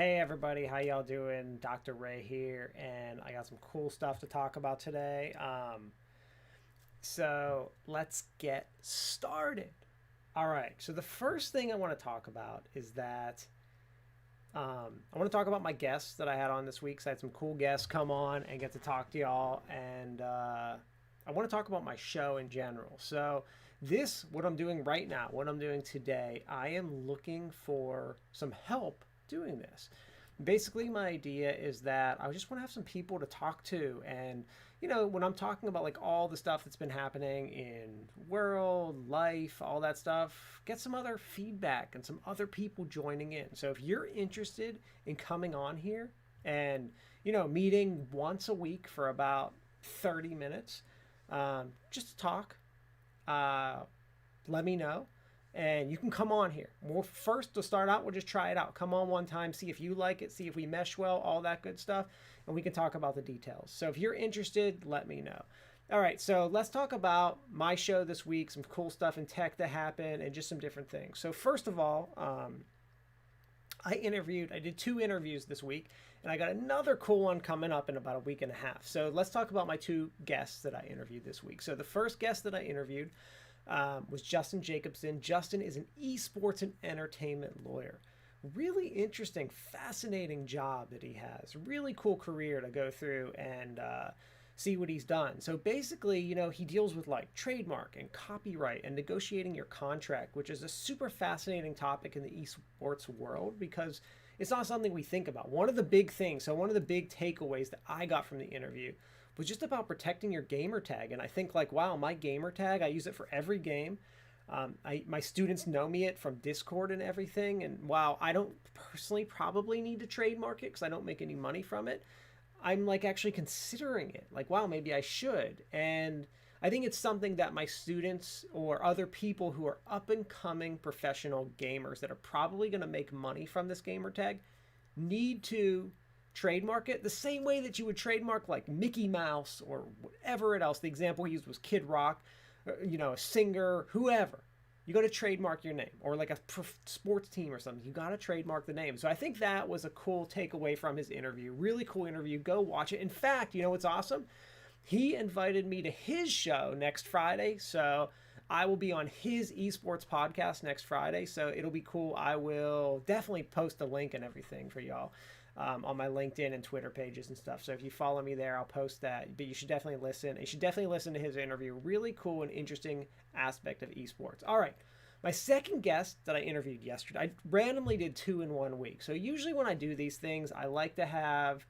Hey everybody, how y'all doing? Dr. Ray here, and I got some cool stuff to talk about today. So let's get started. All right, so the first thing I want to talk about is that I want to talk about my guests that I had on this week. So I had some cool guests come on and get to talk to y'all, and I want to talk about my show in general. So what I'm doing right now, what I'm doing today, I am looking for some help doing this. Basically, my idea is that I just want to have some people to talk to. And, when I'm talking about like all the stuff that's been happening in world, life, all that stuff, get some other feedback and some other people joining in. So if you're interested in coming on here and, meeting once a week for about 30 minutes, just to talk, uh, let me know and you can come on here. Well, first to start out, we'll just try it out. Come on one time, see if you like it, see if we mesh well, all that good stuff, and we can talk about the details. So if you're interested, let me know. All right, so let's talk about my show this week, some cool stuff in tech that happened, and just some different things. So first of all, I did 2 interviews this week, and I got another cool one coming up in about a week and a half. So let's talk about my 2 guests that I interviewed this week. So the first guest that I interviewed was Justin Jacobsen. Justin is an esports and entertainment lawyer. Really interesting, fascinating job that he has. Really cool career to go through and see what he's done. So basically, he deals with like trademark and copyright and negotiating your contract, which is a super fascinating topic in the esports world because it's not something we think about. One of the big takeaways that I got from the interview was just about protecting your gamer tag. And I think like, wow, my gamer tag, I use it for every game. My students know me it from Discord and everything. And wow, I don't personally probably need to trademark it because I don't make any money from it. I'm like actually considering it. Like, wow, maybe I should. And I think it's something that my students or other people who are up and coming professional gamers that are probably going to make money from this gamer tag need to trademark it the same way that you would trademark like Mickey Mouse or whatever else. The example he used was Kid Rock, a singer, whoever. You got to trademark your name, or like a sports team or something. You got to trademark the name. So I think that was a cool takeaway from his interview. Really cool interview. Go watch it. In fact, what's awesome? He invited me to his show next Friday. So I will be on his esports podcast next Friday. So it'll be cool. I will definitely post a link and everything for y'all. On my LinkedIn and Twitter pages and stuff. So if you follow me there, I'll post that. But you should definitely listen. You should definitely listen to his interview. Really cool and interesting aspect of esports. All right. My second guest that I interviewed yesterday, I randomly did 2 in 1 week. So usually when I do these things, I like to have,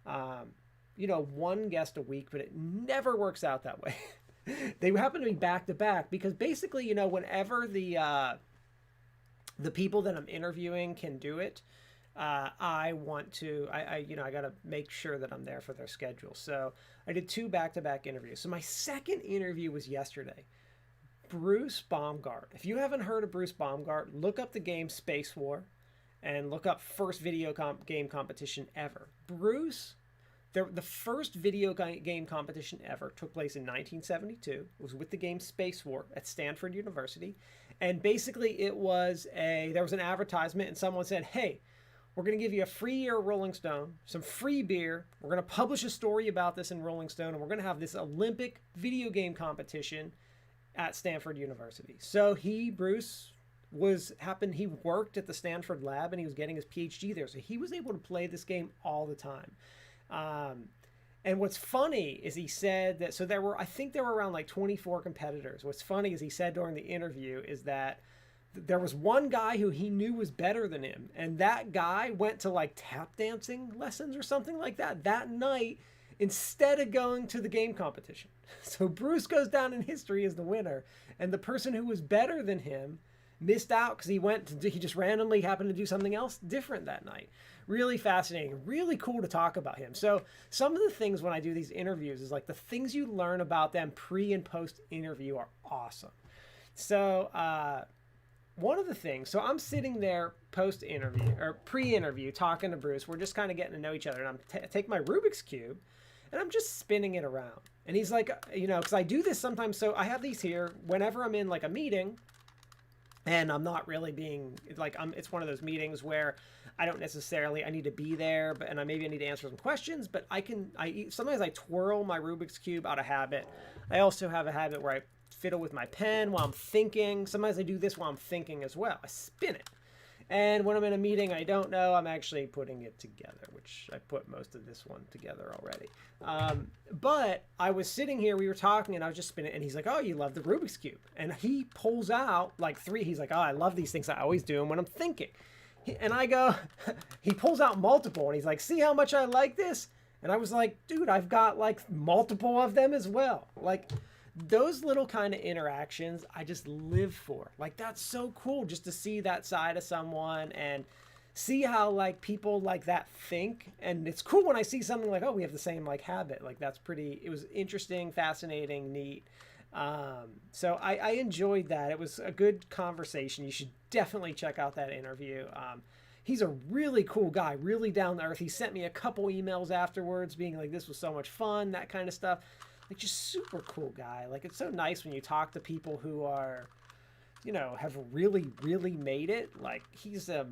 one guest a week, but it never works out that way. They happen to be back to back because basically, whenever the people that I'm interviewing can do it, I got to make sure that I'm there for their schedule. So I did 2 back-to-back interviews. So my second interview was yesterday. Bruce Baumgardt. If you haven't heard of Bruce Baumgardt, look up the game Space War and look up first video game competition ever. Bruce, the first video game competition ever took place in 1972. It was with the game Space War at Stanford University. And basically there was an advertisement and someone said, hey, we're going to give you a free year of Rolling Stone, some free beer. We're going to publish a story about this in Rolling Stone, and we're going to have this Olympic video game competition at Stanford University. So Bruce he worked at the Stanford lab and he was getting his Ph.D. there. So he was able to play this game all the time. And what's funny is he said that, so I think there were around like 24 competitors. What's funny is he said during the interview is that there was one guy who he knew was better than him. And that guy went to like tap dancing lessons or something like that night instead of going to the game competition. So Bruce goes down in history as the winner. And the person who was better than him missed out because he just randomly happened to do something else different that night. Really fascinating, really cool to talk about him. So some of the things when I do these interviews is like the things you learn about them pre and post interview are awesome. So, one of the things, so I'm sitting there post-interview or pre-interview talking to Bruce. We're just kind of getting to know each other. And I'm take my Rubik's Cube and I'm just spinning it around. And he's like, because I do this sometimes. So I have these here whenever I'm in like a meeting. and I'm not really being like it's one of those meetings where I don't necessarily I need to be there, but maybe I need to answer some questions. But I sometimes I twirl my Rubik's cube out of habit. I also have a habit where I fiddle with my pen while I'm thinking. Sometimes I do this while I'm thinking as well. I spin it. And when I'm in a meeting I don't know, I'm actually putting it together, which I put most of this one together already. But I was sitting here, we were talking, and I was just spinning, and he's like, oh, you love the Rubik's Cube. And he pulls out like three. He's like, oh, I love these things. I always do them when I'm thinking. And I go, he pulls out multiple, and he's like, see how much I like this? And I was like, dude, I've got like multiple of them as well. Like, those little kind of interactions I just live for. Like, that's so cool just to see that side of someone and see how like people like that think. And it's cool when I see something like, oh, we have the same like habit. Like, that's pretty, it was interesting, fascinating, neat. So I enjoyed that. It was a good conversation. You should definitely check out that interview. He's a really cool guy, really down to earth. He sent me a couple emails afterwards being like, this was so much fun, that kind of stuff. Like, just super cool guy. Like, it's so nice when you talk to people who are, have really, really made it. Like, he's a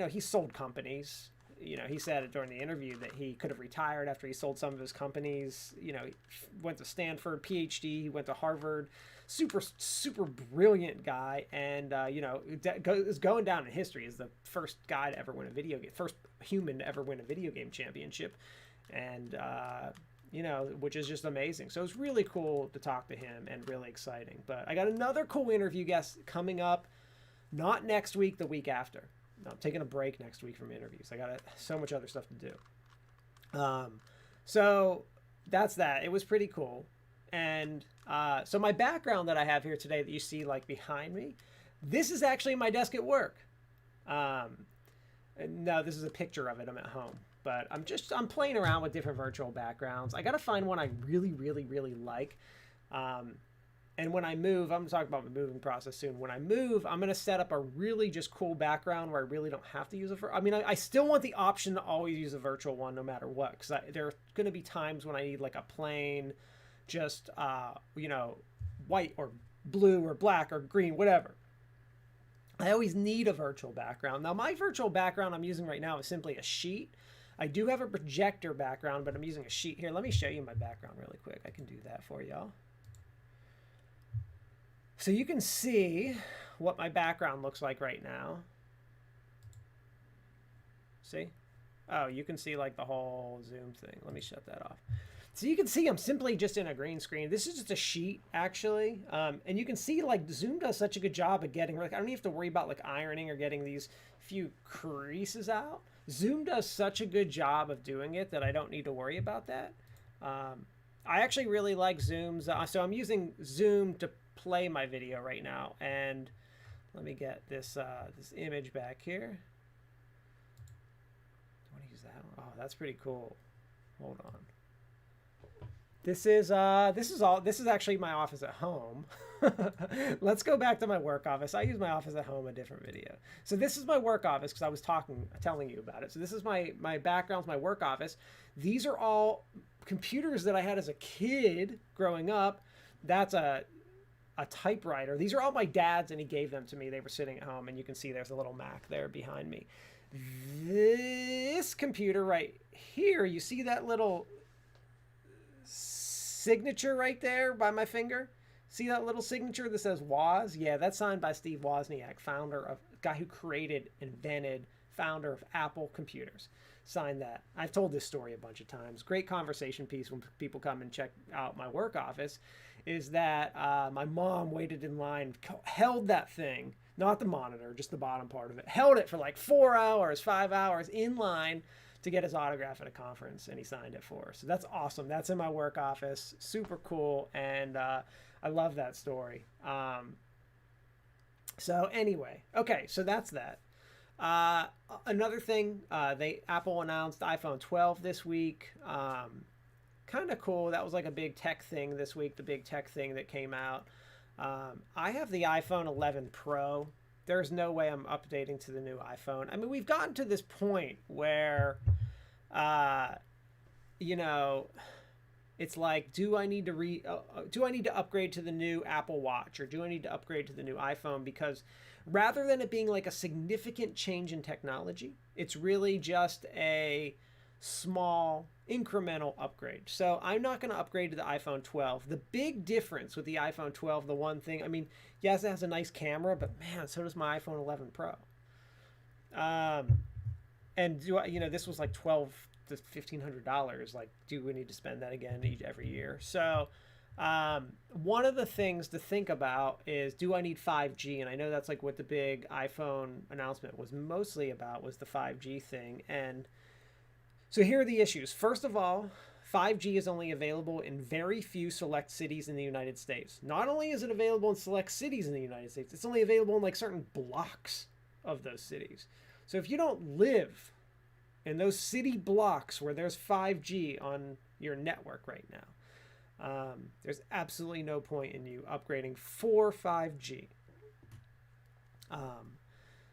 he's sold companies. He said it during the interview that he could have retired after he sold some of his companies. He went to Stanford, Ph.D., he went to Harvard. Super, super brilliant guy. And, is going down in history as the first guy to ever win a video game, first human to ever win a video game championship. And, which is just amazing. So it's really cool to talk to him and really exciting. But I got another cool interview guest coming up, not next week, the week after. No, I'm taking a break next week from interviews. I got so much other stuff to do. So that's that. It was pretty cool. And so my background that I have here today that you see like behind me, this is actually my desk at work. No, this is a picture of it. I'm at home. But I'm playing around with different virtual backgrounds. I got to find one I really, really, really like. And when I move, I'm going to talk about my moving process soon. When I move, I'm going to set up a really just cool background where I really don't have to use I still want the option to always use a virtual one no matter what. Because there are going to be times when I need like a plain, just, white or blue or black or green, whatever. I always need a virtual background. Now, my virtual background I'm using right now is simply a sheet. I do have a projector background, but I'm using a sheet here. Let me show you my background really quick. I can do that for y'all. So you can see what my background looks like right now. See? Oh, you can see like the whole Zoom thing. Let me shut that off. So you can see I'm simply just in a green screen. This is just a sheet, actually. And you can see like Zoom does such a good job of getting, like, I don't even have to worry about like ironing or getting these few creases out. Zoom does such a good job of doing it that I don't need to worry about that. I actually really like Zoom's. So I'm using Zoom to play my video right now. And let me get this this image back here. I want to use that one. Oh, that's pretty cool. Hold on. This is actually my office at home. Let's go back to my work office. I use my office at home, a different video. So this is my work office because I was telling you about it. So this is my background, my work office. These are all computers that I had as a kid growing up. That's a typewriter. These are all my dad's, and he gave them to me. They were sitting at home, and you can see there's a little Mac there behind me. This computer right here, you see that little signature right there by my finger? See that little signature that says Woz? Yeah, that's signed by Steve Wozniak, guy who founder of Apple Computers. Signed that. I've told this story a bunch of times. Great conversation piece when people come and check out my work office is that my mom waited in line, held that thing, not the monitor, just the bottom part of it, held it for like 4 hours, 5 hours in line to get his autograph at a conference, and he signed it for her. So that's awesome. That's in my work office. Super cool, and I love that story. So anyway, okay, so that's that. Another thing, Apple announced iPhone 12 this week. Kind of cool. That was like a big tech thing this week, the big tech thing that came out. I have the iPhone 11 Pro. There's no way I'm updating to the new iPhone. I mean, we've gotten to this point where, it's like, do I need to upgrade to the new Apple Watch, or do I need to upgrade to the new iPhone? Because Rather than it being like a significant change in technology, it's really just a small incremental upgrade. So I'm not going to upgrade to the iPhone 12. The big difference with the iPhone 12, the one thing, I mean, yes, it has a nice camera, but man, so does my iPhone 11 Pro. Um, and this was like 12 to $1,500. Like, do we need to spend that again every year? So, one of the things to think about is, do I need 5G? And I know that's like what the big iPhone announcement was mostly about, was the 5G thing. And so here are the issues. First of all, 5G is only available in very few select cities in the United States. Not only is it available in select cities in the United States, it's only available in like certain blocks of those cities. So if you don't live in those city blocks where there's 5G on your network right now, there's absolutely no point in you upgrading for 5G.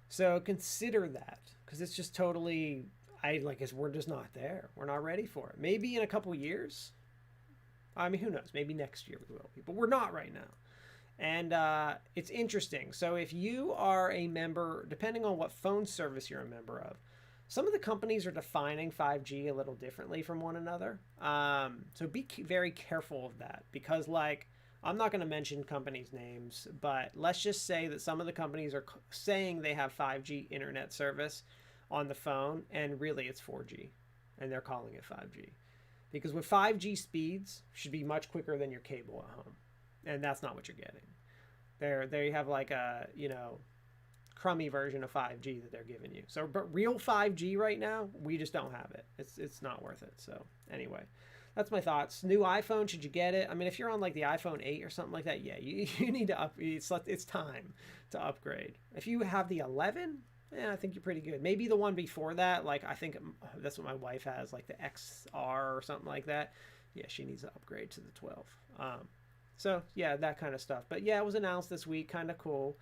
So consider that, because it's just totally, we're just not there. We're not ready for it. Maybe in a couple years. I mean, who knows? Maybe next year we will be, but we're not right now. And it's interesting. So if you are a member, depending on what phone service you're a member of, some of the companies are defining 5G a little differently from one another. So be very careful of that, because I'm not going to mention companies' names, but let's just say that some of the companies are saying they have 5G internet service on the phone, and really it's 4G, and they're calling it 5G. Because with 5G speeds should be much quicker than your cable at home. And that's not what you're getting. There you have like a, crummy version of 5G that they're giving you. So, but real 5G right now, we just don't have it. It's not worth it. So anyway, that's my thoughts. New iPhone, should you get it? I mean, if you're on like the iPhone 8 or something like that, yeah, you need to it's time to upgrade. If you have the 11, I think you're pretty good. Maybe the one before that, like I think that's what my wife has, like the XR or something like that. Yeah, she needs to upgrade to the 12. So yeah, that kind of stuff. But yeah, it was announced this week, kind of cool.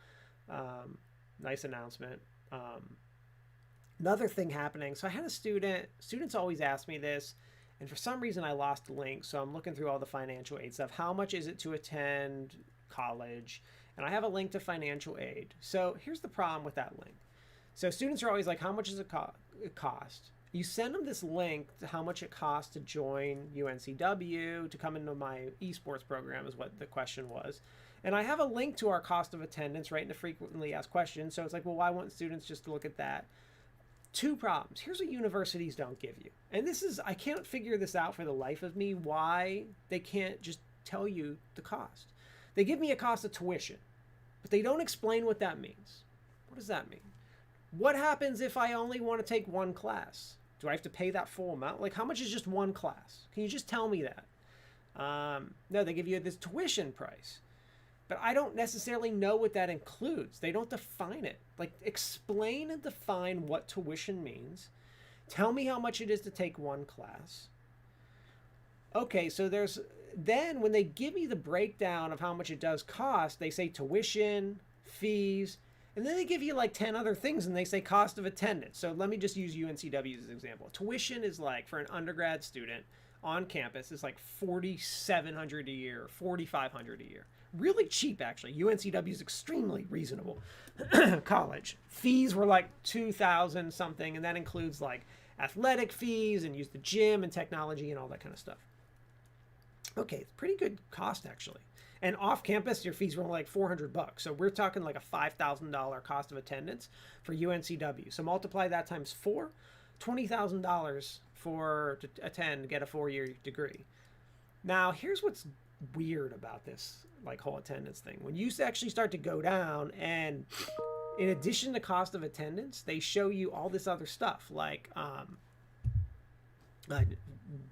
Nice announcement. Another thing happening. So I had a students always ask me this, and for some reason I lost the link. So I'm looking through all the financial aid stuff. How much is it to attend college? And I have a link to financial aid. So here's the problem with that link. So students are always like, how much does it cost? You send them this link to how much it costs to join UNCW, to come into my esports program is what the question was. And I have a link to our cost of attendance right in the frequently asked questions. So it's like, well, why wouldn't students just look at that? Two problems. Here's what universities don't give you. And I can't figure this out for the life of me, why they can't just tell you the cost. They give me a cost of tuition, but they don't explain what that means. What does that mean? What happens if I only want to take one class? Do I have to pay that full amount? Like, how much is just one class? Can you just tell me that? No, they give you this tuition price, but I don't necessarily know what that includes. They don't define it. Like, explain and define what tuition means. Tell me how much it is to take one class. Okay, so then when they give me the breakdown of how much it does cost, they say tuition, fees, and then they give you like 10 other things, and they say cost of attendance. So let me just use UNCW as an example. Tuition is like, for an undergrad student on campus, is like $4,700 a year, $4,500 a year. Really cheap, actually. UNCW is extremely reasonable. College fees were like $2,000 something, and that includes like athletic fees and use the gym and technology and all that kind of stuff. Okay, it's pretty good cost actually. And off campus, your fees were only like $400. So we're talking like a $5,000 cost of attendance for UNCW. So multiply that times 4, $20,000 to attend, get a 4-year degree. Now, here's what's weird about this like whole attendance thing. When you actually start to go down, and in addition to cost of attendance, they show you all this other stuff like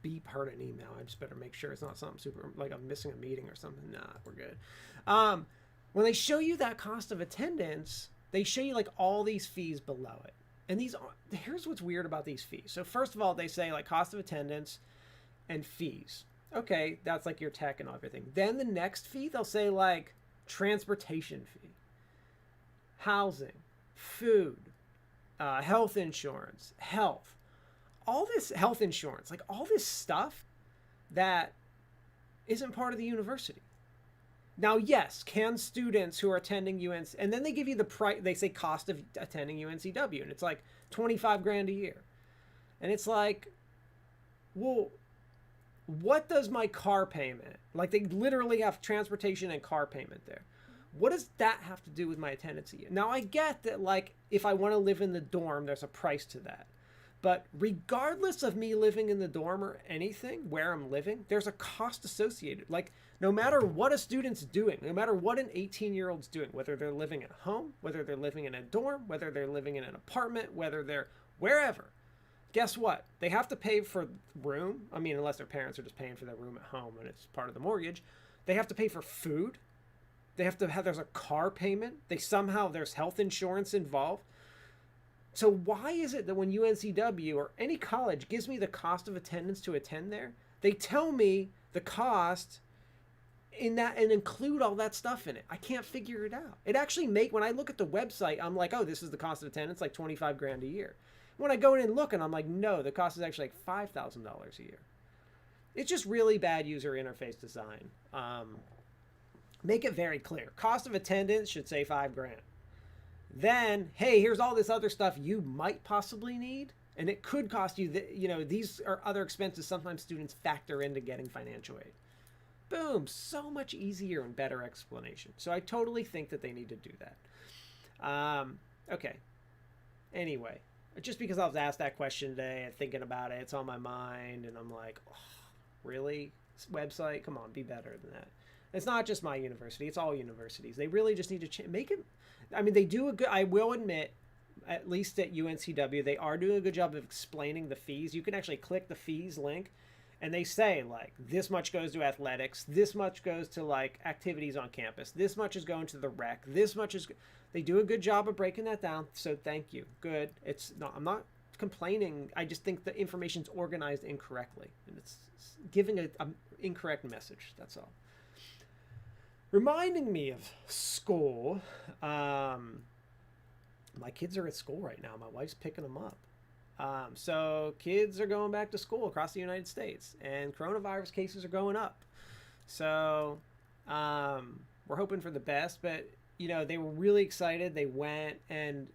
beep heard an email. I just better make sure it's not something super like I'm missing a meeting or something. Nah, we're good. When they show you that cost of attendance, they show you like all these fees below it. And here's what's weird about these fees. So first of all, they say like cost of attendance and fees. Okay, that's like your tech and everything. Then the next fee, they'll say like transportation fee, housing, food, health insurance, all this health insurance, like all this stuff that isn't part of the university. Now, yes, can students who are attending UNC, and then they give you the price, they say cost of attending UNCW, and it's like 25 grand a year. And it's like, well, what does my car payment, like they literally have transportation and car payment there. What does that have to do with my attendance a year? Now, I get that, like, if I want to live in the dorm, there's a price to that. But regardless of me living in the dorm or anything, where I'm living, there's a cost associated. Like, no matter what a student's doing, no matter what an 18-year-old's doing, whether they're living at home, whether they're living in a dorm, whether they're living in an apartment, whether they're wherever, guess what? They have to pay for room. I mean, unless their parents are just paying for their room at home and it's part of the mortgage. They have to pay for food. They have to have, there's a car payment. There's health insurance involved. So why is it that when UNCW or any college gives me the cost of attendance to attend there, they tell me the cost in that and include all that stuff in it? I can't figure it out. It actually when I look at the website, I'm like, oh, this is the cost of attendance, like 25 grand a year. When I go in and look, and I'm like, no, the cost is actually like $5,000 a year. It's just really bad user interface design. Make it very clear. Cost of attendance should say 5 grand. Then, hey, here's all this other stuff you might possibly need, and it could cost you, these are other expenses sometimes students factor into getting financial aid. Boom, so much easier and better explanation. So I totally think that they need to do that. Okay. Anyway, just because I was asked that question today and thinking about it, it's on my mind, and I'm like, oh, really? This website? Come on, be better than that. It's not just my university, it's all universities. They really just need to make it. I mean, they do a good, I will admit, at least at UNCW, they are doing a good job of explaining the fees. You can actually click the fees link, and they say, like, this much goes to athletics, this much goes to, like, activities on campus, this much is going to the rec, this much is. They do a good job of breaking that down, so thank you. Good. I'm not complaining. I just think the information's organized incorrectly, and it's giving an incorrect message. That's all. Reminding me of school, my kids are at school right now. My wife's picking them up. So kids are going back to school across the United States, and coronavirus cases are going up. So we're hoping for the best, but, they were really excited. They went, and,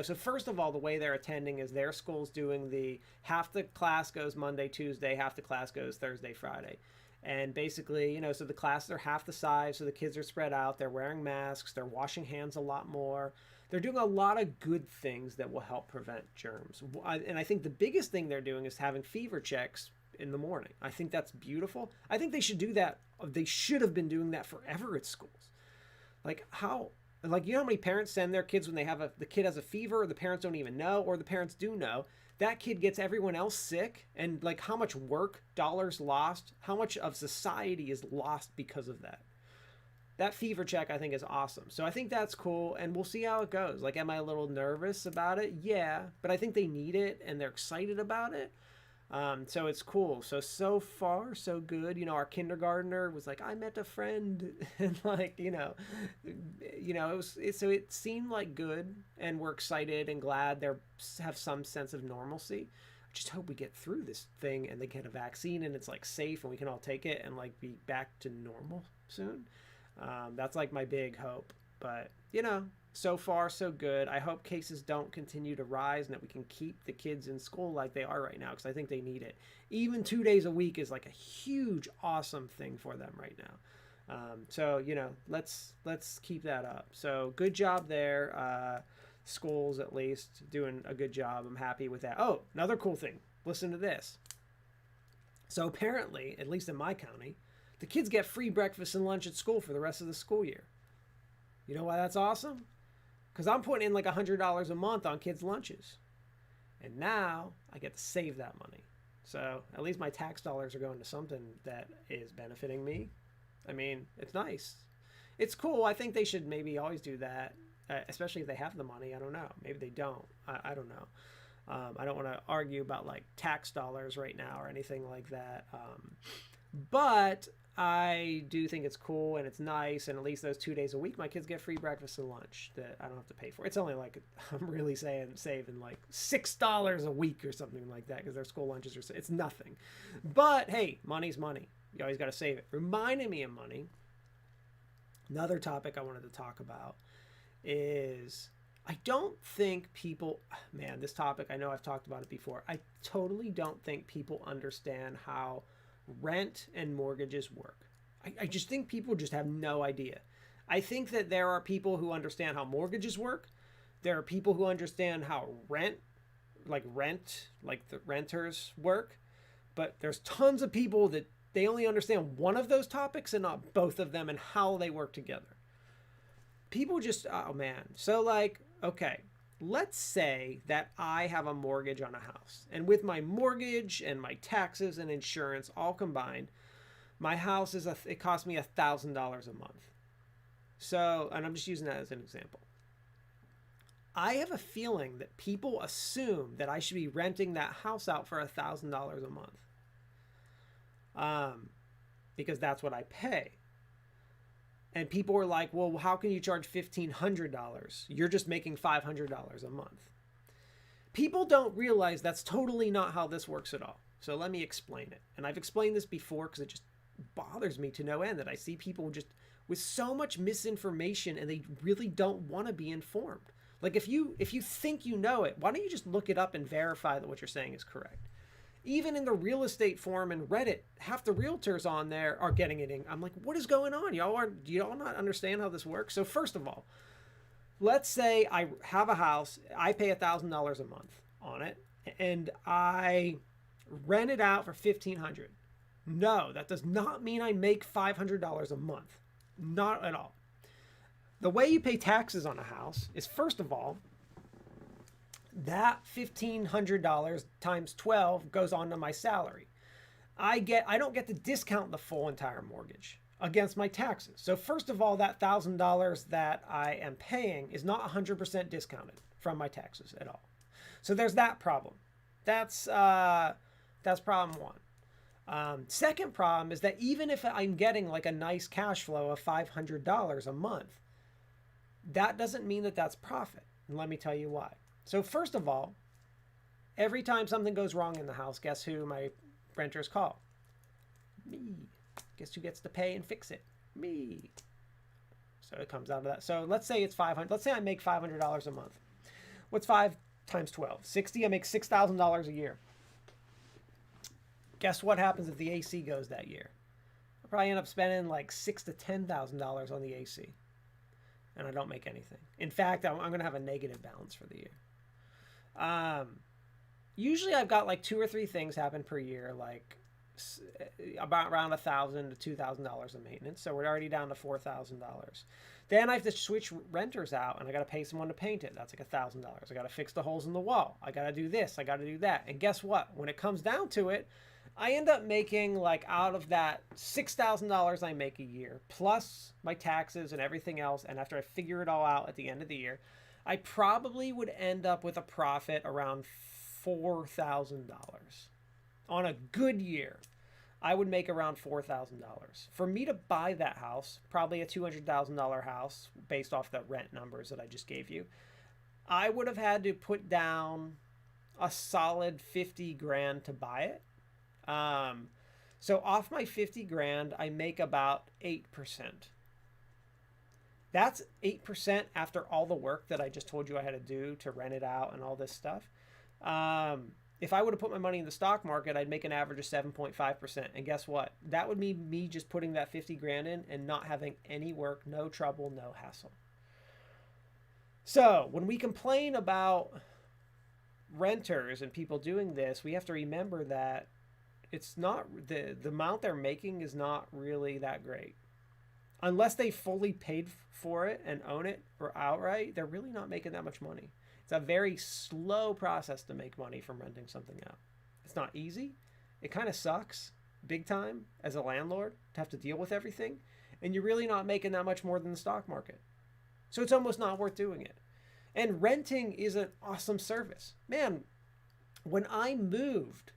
so first of all, the way they're attending is their school's doing half the class goes Monday, Tuesday, half the class goes Thursday, Friday. And basically, so the classes are half the size, so the kids are spread out. They're wearing masks. They're washing hands a lot more. They're doing a lot of good things that will help prevent germs. And I think the biggest thing they're doing is having fever checks in the morning. I think that's beautiful. I think they should do that. They should have been doing that forever at schools. Like how many parents send their kids when the kid has a fever, or the parents don't even know, or the parents do know. That kid gets everyone else sick, and like how much work, dollars lost, how much of society is lost because of that. That fever check, I think, is awesome. So I think that's cool, and we'll see how it goes. Like, am I a little nervous about it? Yeah, but I think they need it, and they're excited about it. So it's cool. So far, so good. Our kindergartner was like, I met a friend, and like, it seemed like good, and we're excited and glad they have some sense of normalcy. I just hope we get through this thing and they get a vaccine and it's like safe and we can all take it and like be back to normal soon. That's like my big hope, but so far so good. I hope cases don't continue to rise and that we can keep the kids in school like they are right now, because I think they need it. Even 2 days a week is like a huge, awesome thing for them right now. So let's keep that up. So good job there. Schools at least doing a good job. I'm happy with that. Oh, another cool thing. Listen to this. So apparently, at least in my county, the kids get free breakfast and lunch at school for the rest of the school year. You know why that's awesome? Because I'm putting in like $100 a month on kids' lunches. And now I get to save that money. So at least my tax dollars are going to something that is benefiting me. I mean, it's nice. It's cool. I think they should maybe always do that, especially if they have the money. I don't know. Maybe they don't. I don't know. I don't want to argue about like tax dollars right now or anything like that. But I do think it's cool and it's nice, and at least those 2 days a week, my kids get free breakfast and lunch that I don't have to pay for. It's only like, I'm really saving like $6 a week or something like that, because their school lunches it's nothing. But hey, money's money. You always got to save it. Reminding me of money, Another topic I wanted to talk about is I don't think people, man, this topic, I know I've talked about it before. I totally don't think people understand how rent and mortgages work. I just think people just have no idea. I think that there are people who understand how mortgages work. There are people who understand how rent, like the renters work. But there's tons of people that they only understand one of those topics and not both of them and how they work together. People just, oh man. So like, okay, let's say that I have a mortgage on a house. And with my mortgage and my taxes and insurance all combined, my house it costs me $1,000 a month. So, and I'm just using that as an example. I have a feeling that people assume that I should be renting that house out for $1,000 a month. Because that's what I pay. And people are like, well, how can you charge $1,500? You're just making $500 a month. People don't realize that's totally not how this works at all. So let me explain it. And I've explained this before because it just bothers me to no end that I see people just with so much misinformation and they really don't want to be informed. Like if you think you know it, why don't you just look it up and verify that what you're saying is correct? Even in the real estate forum and Reddit, half the realtors on there are getting it in. I'm like, what is going on? Do y'all not understand how this works? So first of all, let's say I have a house, I pay $1,000 a month on it, and I rent it out for $1,500. No, that does not mean I make $500 a month. Not at all. The way you pay taxes on a house is, first of all, that $1,500 times 12 goes on to my salary. I don't get to discount the full entire mortgage against my taxes. So first of all, that $1,000 that I am paying is not 100% discounted from my taxes at all. So there's that problem. That's problem one. Second problem is that even if I'm getting like a nice cash flow of $500 a month, that doesn't mean that that's profit. And let me tell you why. So first of all, every time something goes wrong in the house, guess who my renters call? Me. Guess who gets to pay and fix it? Me. So it comes out of that. So let's say it's $500. Let's say I make $500 a month. What's 5 times 12? 60. I make $6,000 a year. Guess what happens if the AC goes that year? I'll probably end up spending like $6,000 to $10,000 on the AC. And I don't make anything. In fact, I'm going to have a negative balance for the year. Usually I've got like 2 or 3 things happen per year, like about around $1,000 to $2,000 of maintenance. So we're already down to $4,000. Then I have to switch renters out and I got to pay someone to paint it. That's like $1,000. I got to fix the holes in the wall. I got to do this. I got to do that. And guess what? When it comes down to it, I end up making like out of that $6,000 I make a year, plus my taxes and everything else. And after I figure it all out at the end of the year, I probably would end up with a profit around $4,000. On a good year, I would make around $4,000. For me to buy that house, probably a $200,000 house based off the rent numbers that I just gave you, I would have had to put down a solid 50 grand to buy it. So off my 50 grand, I make about 8%. That's 8% after all the work that I just told you I had to do to rent it out and all this stuff. If I would have put my money in the stock market, I'd make an average of 7.5%. And guess what? That would be me just putting that 50 grand in and not having any work, no trouble, no hassle. So when we complain about renters and people doing this, we have to remember that it's not the amount they're making is not really that great. Unless they fully paid for it and own it or outright, they're really not making that much money. It's a very slow process to make money from renting something out. It's not easy. It kind of sucks big time as a landlord to have to deal with everything. And you're really not making that much more than the stock market. So it's almost not worth doing it. And renting is an awesome service. Man, when I moved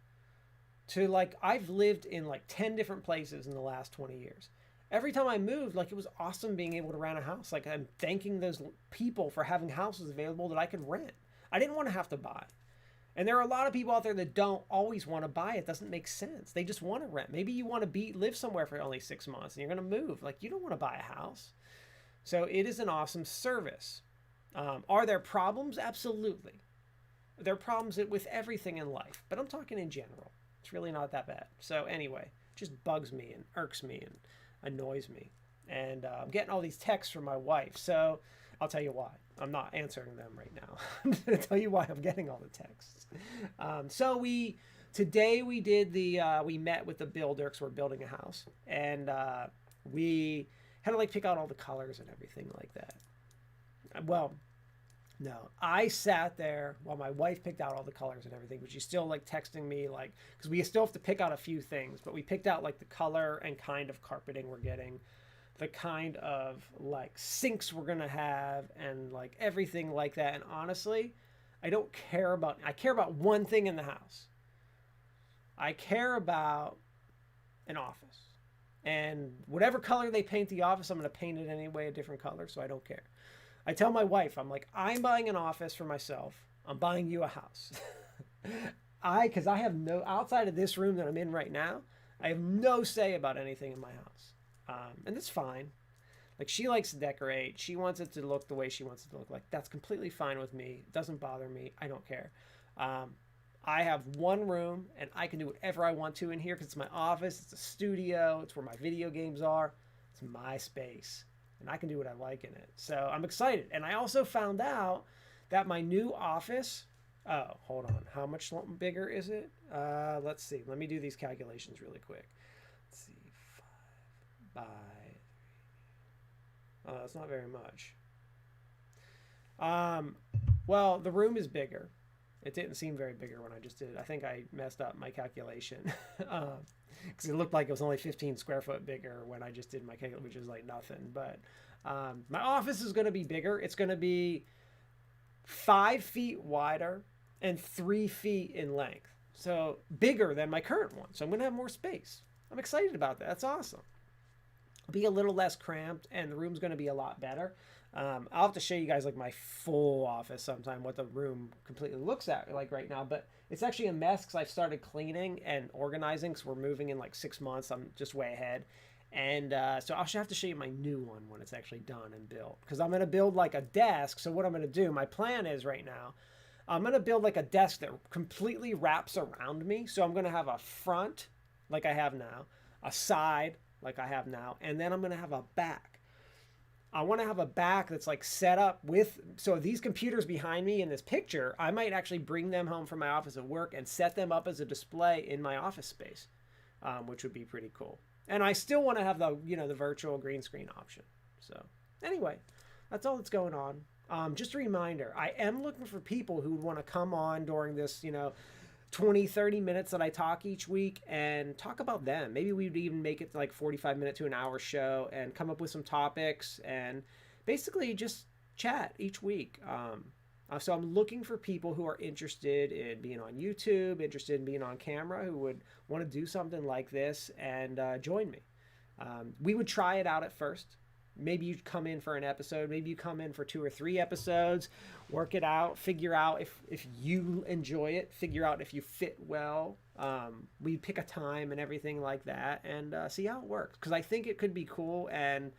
to I've lived in 10 different places in the last 20 years. Every time I moved, it was awesome being able to rent a house. I'm thanking those people for having houses available that I could rent. I didn't want to have to buy. And there are a lot of people out there that don't always want to buy. It doesn't make sense. They just want to rent. Maybe you want to live somewhere for only 6 months and you're going to move. You don't want to buy a house. So it is an awesome service. Are there problems? Absolutely. There are problems with everything in life, but I'm talking in general. It's really not that bad. So anyway, it just bugs me and irks me and annoys me. And I'm getting all these texts from my wife. So I'll tell you why. I'm not answering them right now. I'm going to tell you why I'm getting all the texts. Today we did we met with the builder because we're building a house. And we had to like pick out all the colors and everything like that. Well, no, I sat there while my wife picked out all the colors and everything, but she's still like texting me like, because we still have to pick out a few things, but we picked out like the color and kind of carpeting we're getting, the kind of like sinks we're going to have and like everything like that. And honestly, I care about one thing in the house. I care about an office. And whatever color they paint the office, I'm going to paint it anyway, a different color, so I don't care. I tell my wife, I'm like, I'm buying an office for myself. I'm buying you a house. Because I have outside of this room that I'm in right now, I have no say about anything in my house. And that's fine. Like, she likes to decorate. She wants it to look the way she wants it to look like. That's completely fine with me. It doesn't bother me. I don't care. I have one room, and I can do whatever I want to in here because it's my office. It's a studio. It's where my video games are. It's my space. And I can do what I like in it. So I'm excited. And I also found out that my new office, hold on. How much bigger is it? Let's see. Let me do these calculations really quick. Let's see. 5 by... that's not very much. Well, the room is bigger. It didn't seem very bigger when I just did it. I think I messed up my calculation. Because it looked like it was only 15 square foot bigger when I just did my calculation, which is like nothing. But my office is going to be bigger. It's going to be 5 feet wider and 3 feet in length. So bigger than my current one. So I'm going to have more space. I'm excited about that. That's awesome. It'll be a little less cramped and the room's going to be a lot better. I'll have to show you guys like my full office sometime, what the room completely looks at like right now, but it's actually a mess because I've started cleaning and organizing because we're moving in like 6 months. I'm just way ahead. And so I'll have to show you my new one when it's actually done and built because I'm going to build like a desk. So what I'm going to do, my plan is right now, I'm going to build like a desk that completely wraps around me. So I'm going to have a front like I have now, a side like I have now, and then I'm going to have a back. I want to have a back that's like set up so these computers behind me in this picture, I might actually bring them home from my office at work and set them up as a display in my office space, which would be pretty cool. And I still want to have the virtual green screen option. So anyway, that's all that's going on. Just a reminder, I am looking for people who would want to come on during this, 20, 30 minutes that I talk each week and talk about them. Maybe we'd even make it like 45 minute to an hour show and come up with some topics and basically just chat each week. So I'm looking for people who are interested in being on YouTube, interested in being on camera, who would want to do something like this and join me. We would try it out at first. Maybe you come in for an episode, maybe you come in for 2 or 3 episodes, work it out, figure out if you enjoy it, figure out if you fit well. We pick a time and everything like that and see how it works. Because I think it could be cool. And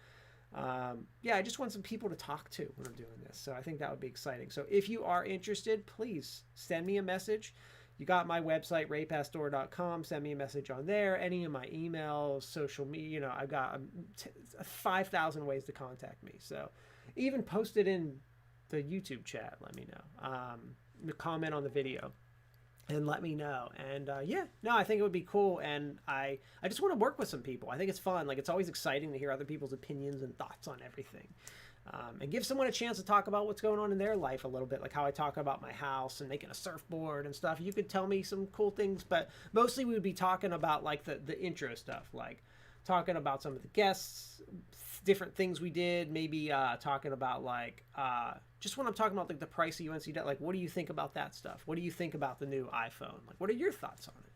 I just want some people to talk to when I'm doing this. So I think that would be exciting. So if you are interested, please send me a message. You got my website, raypastore.com. Send me a message on there. Any of my emails, social media, I've got 5,000 ways to contact me. So even post it in the YouTube chat. Let me know. Comment on the video and let me know. And I think it would be cool. And I just want to work with some people. I think it's fun. Like, it's always exciting to hear other people's opinions and thoughts on everything. And give someone a chance to talk about what's going on in their life a little bit, like how I talk about my house and making a surfboard and stuff. You could tell me some cool things, but mostly we would be talking about like the intro stuff, like talking about some of the guests, different things we did, maybe talking about like just when I'm talking about like the price of UNC, like what do you think about that stuff? What do you think about the new iPhone? Like what are your thoughts on it?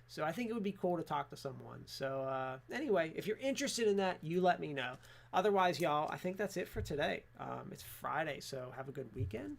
So I think it would be cool to talk to someone. So anyway, if you're interested in that, you let me know. Otherwise, y'all, I think that's it for today. It's Friday, so have a good weekend.